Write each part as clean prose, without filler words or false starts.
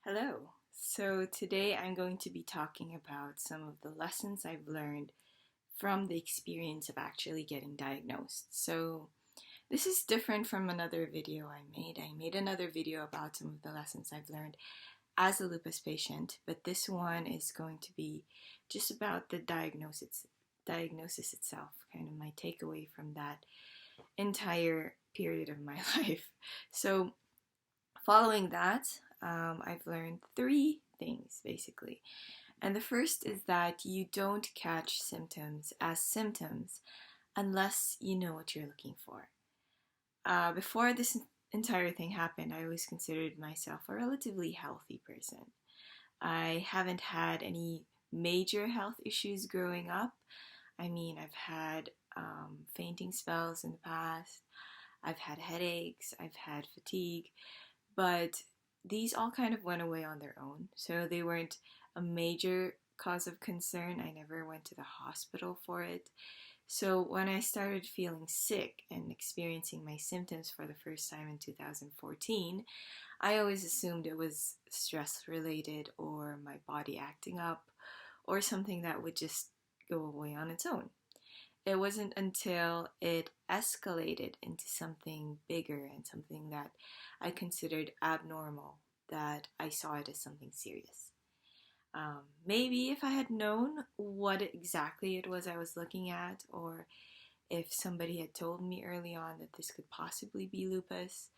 Hello. So today I'm going to be talking about some of the lessons I've learned from the experience of actually getting diagnosed. So this is different from another video I made. I made another video about some of the lessons I've learned as a lupus patient, but this one is going to be just about the diagnosis itself, kind of my takeaway from that entire period of my life. So following that, I've learned three things basically. And the first is that you don't catch symptoms as symptoms unless you know what you're looking for. Before this entire thing happened, I always considered myself a relatively healthy person. I haven't had any major health issues growing up. I mean, I've had fainting spells in the past, I've had headaches, I've had fatigue, but these all kind of went away on their own. So they weren't a major cause of concern. I never went to the hospital for it. So when I started feeling sick and experiencing my symptoms for the first time in 2014, I always assumed it was stress related or my body acting up or something that would just go away on its own. It wasn't until it escalated into something bigger and something that I considered abnormal that I saw it as something serious. Maybe if I had known what exactly it was I was looking at, or if somebody had told me early on that this could possibly be lupus,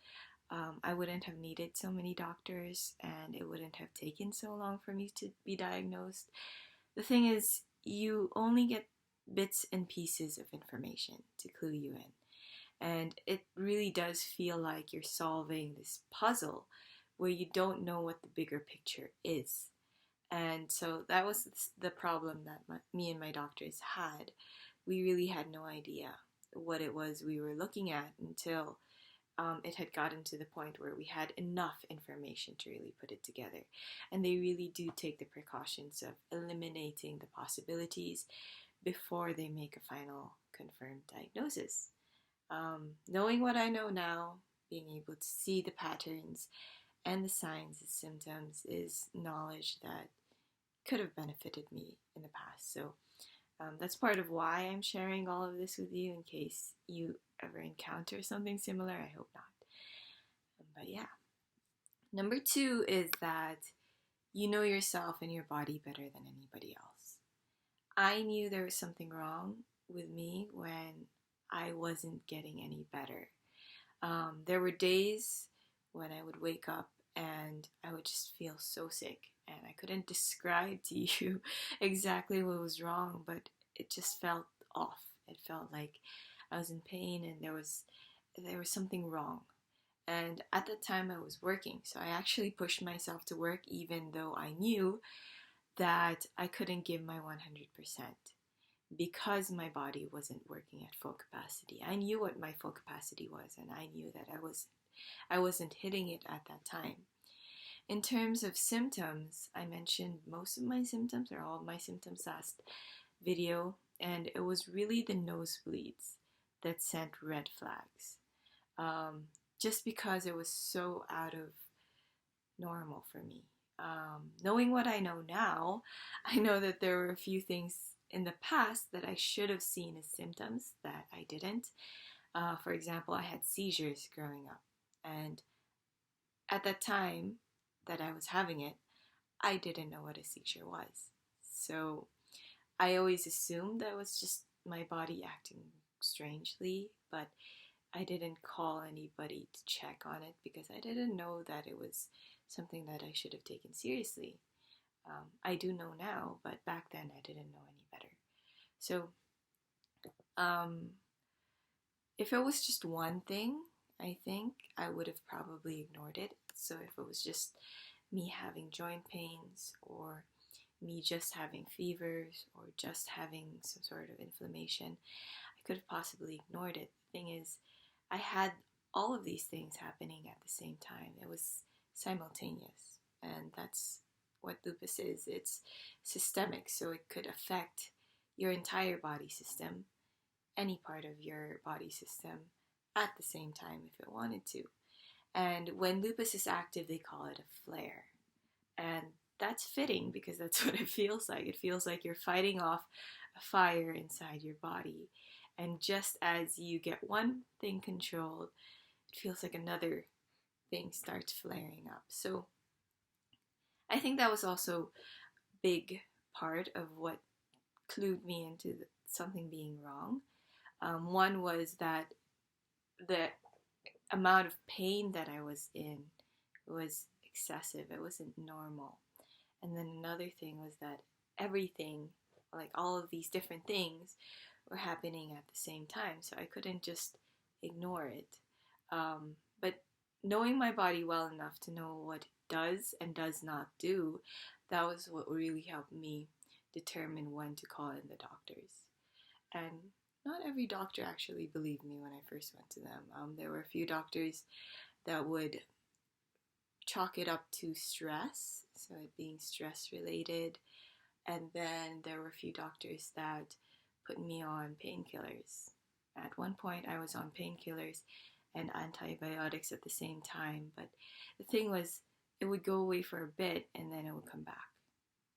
I wouldn't have needed so many doctors and it wouldn't have taken so long for me to be diagnosed. The thing is, you only get bits and pieces of information to clue you in. And it really does feel like you're solving this puzzle where you don't know what the bigger picture is. And so that was the problem that me and my doctors had. We really had no idea what it was we were looking at until it had gotten to the point where we had enough information to really put it together. And they really do take the precautions of eliminating the possibilities before they make a final confirmed diagnosis. Knowing what I know now, being able to see the patterns and the signs and symptoms is knowledge that could have benefited me in the past. So that's part of why I'm sharing all of this with you in case you ever encounter something similar. I hope not. But yeah. Number two is that you know yourself and your body better than anybody else. I knew there was something wrong with me when I wasn't getting any better. There were days when I would wake up and I would just feel so sick, and I couldn't describe to you exactly what was wrong, but it just felt off. It felt like I was in pain and there was something wrong. And at the time I was working, so I actually pushed myself to work even though I knew that I couldn't give my 100% because my body wasn't working at full capacity. I knew what my full capacity was, and I knew that I wasn't hitting it at that time. In terms of symptoms, I mentioned most of my symptoms or all of my symptoms last video, and it was really the nosebleeds that sent red flags. Just because it was so out of normal for me. Knowing what I know now, I know that there were a few things in the past that I should have seen as symptoms that I didn't. For example, I had seizures growing up, and at that time that I was having it, I didn't know what a seizure was. So I always assumed that was just my body acting strangely, but I didn't call anybody to check on it because I didn't know that it was something that I should have taken seriously. I do know now, but back then I didn't know any better. So, um, if it was just one thing, I think I would have probably ignored it. So, if it was just me having joint pains or me just having fevers or just having some sort of inflammation, I could have possibly ignored it. The thing is, I had all of these things happening at the same time. It was simultaneous, and that's what lupus is. It's systemic, so it could affect your entire body system, any part of your body system at the same time if it wanted to. And when lupus is active, they call it a flare. And that's fitting because that's what it feels like. It feels like you're fighting off a fire inside your body. And just as you get one thing controlled, it feels like another thing starts flaring up. So I think that was also a big part of what clued me into something being wrong. One was that the amount of pain that I was in was excessive. It wasn't normal. And then another thing was that everything, like all of these different things, were happening at the same time. So I couldn't just ignore it. But knowing my body well enough to know what it does and does not do, that was what really helped me determine when to call in the doctors. And not every doctor actually believed me when I first went to them. There were a few doctors that would chalk it up to stress, so it being stress related. And then there were a few doctors that put me on painkillers. At one point, I was on painkillers and antibiotics at the same time. But the thing was, it would go away for a bit and then it would come back.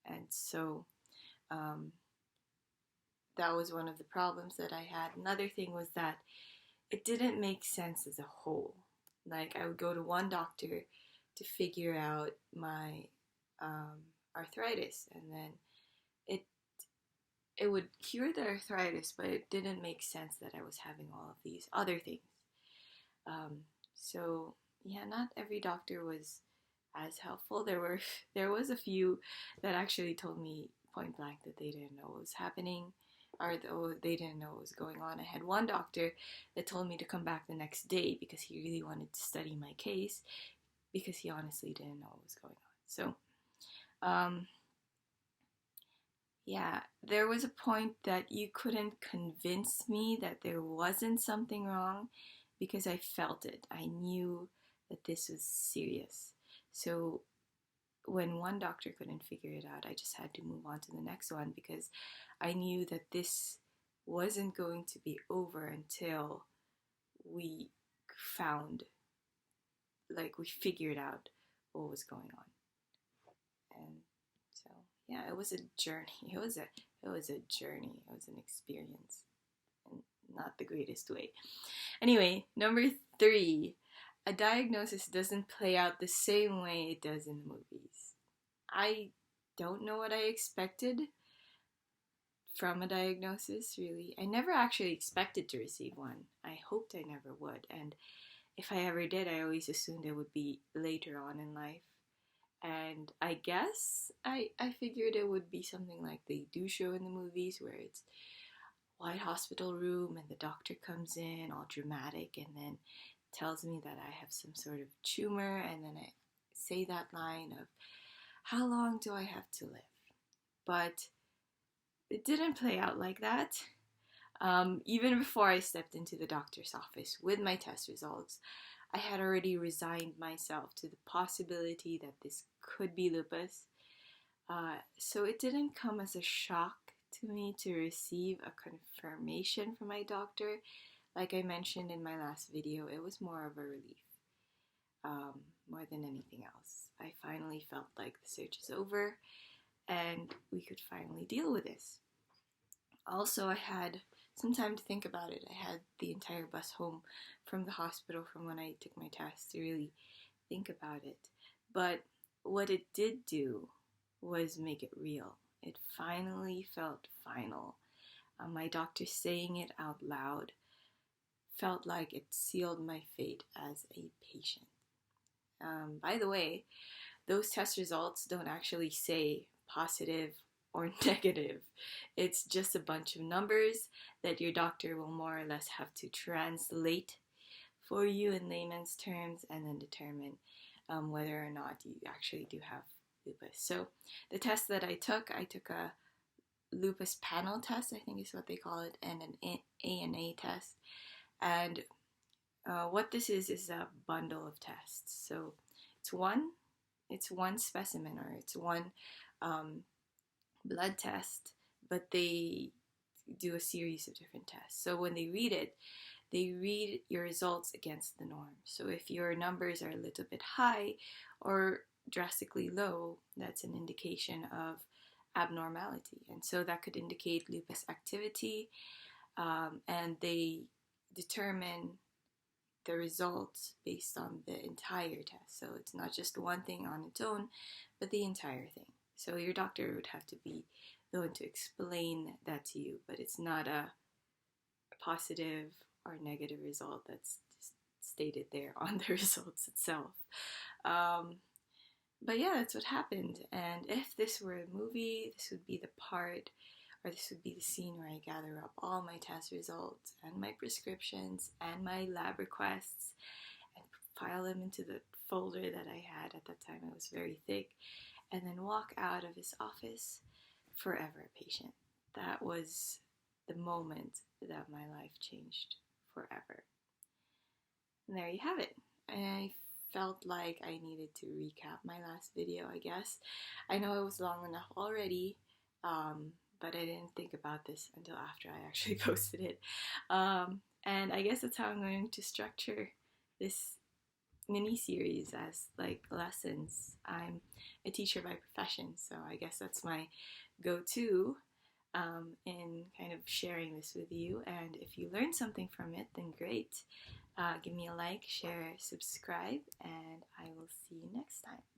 And so that was one of the problems that I had. Another thing was that it didn't make sense as a whole. Like, I would go to one doctor to figure out my arthritis, and then it would cure the arthritis, but it didn't make sense that I was having all of these other things. So yeah, not every doctor was as helpful. There was a few that actually told me point blank that they didn't know what was happening, or they didn't know what was going on. I had one doctor that told me to come back the next day because he really wanted to study my case, because he honestly didn't know what was going on. So yeah, there was a point that you couldn't convince me that there wasn't something wrong because I felt it. I knew that this was serious. So when one doctor couldn't figure it out, I just had to move on to the next one because I knew that this wasn't going to be over until we figured out what was going on. And so yeah, it was a journey. It was a journey. It was an experience, and not the greatest way. Anyway, number 3, a diagnosis doesn't play out the same way it does in the movies. I don't know what I expected from a diagnosis, really. I never actually expected to receive one. I hoped I never would, and if I ever did, I always assumed it would be later on in life. And I guess I figured it would be something like they do show in the movies, where it's white hospital room and the doctor comes in all dramatic and then tells me that I have some sort of tumor, and then I say that line of, how long do I have to live? But it didn't play out like that. Even before I stepped into the doctor's office with my test results, I had already resigned myself to the possibility that this could be lupus. So it didn't come as a shock to me to receive a confirmation from my doctor. Like I mentioned in my last video, it was more of a relief, more than anything else. I finally felt like the search is over and we could finally deal with this. Also, I had some time to think about it. I had the entire bus home from the hospital from when I took my test to really think about it. But what it did do was make it real. It finally felt final. My doctor saying it out loud felt like it sealed my fate as a patient. By the way, those test results don't actually say positive or negative. It's just a bunch of numbers that your doctor will more or less have to translate for you in layman's terms and then determine whether or not you actually do have lupus. So the test that I took a lupus panel test, I think is what they call it, and an ANA test. And what this is a bundle of tests. So it's one specimen, or it's one blood test, but they do a series of different tests. So when they read it, they read your results against the norm. So if your numbers are a little bit high, or drastically low, that's an indication of abnormality. And so that could indicate lupus activity, and they determine the results based on the entire test. So it's not just one thing on its own, but the entire thing. So your doctor would have to be the one to explain that to you, but it's not a positive or negative result that's just stated there on the results itself. But yeah, that's what happened. And if this were a movie, this would be the part, or this would be the scene where I gather up all my test results and my prescriptions and my lab requests and file them into the folder that I had at that time. It was very thick, and then walk out of his office forever a patient. That was the moment that my life changed forever. And there you have it. I felt like I needed to recap my last video, I guess. I know it was long enough already, but I didn't think about this until after I actually posted it. And I guess that's how I'm going to structure this mini-series, as like lessons. I'm a teacher by profession, so I guess that's my go-to in kind of sharing this with you. And if you learned something from it, then great. Give me a like, share, subscribe, and I will see you next time.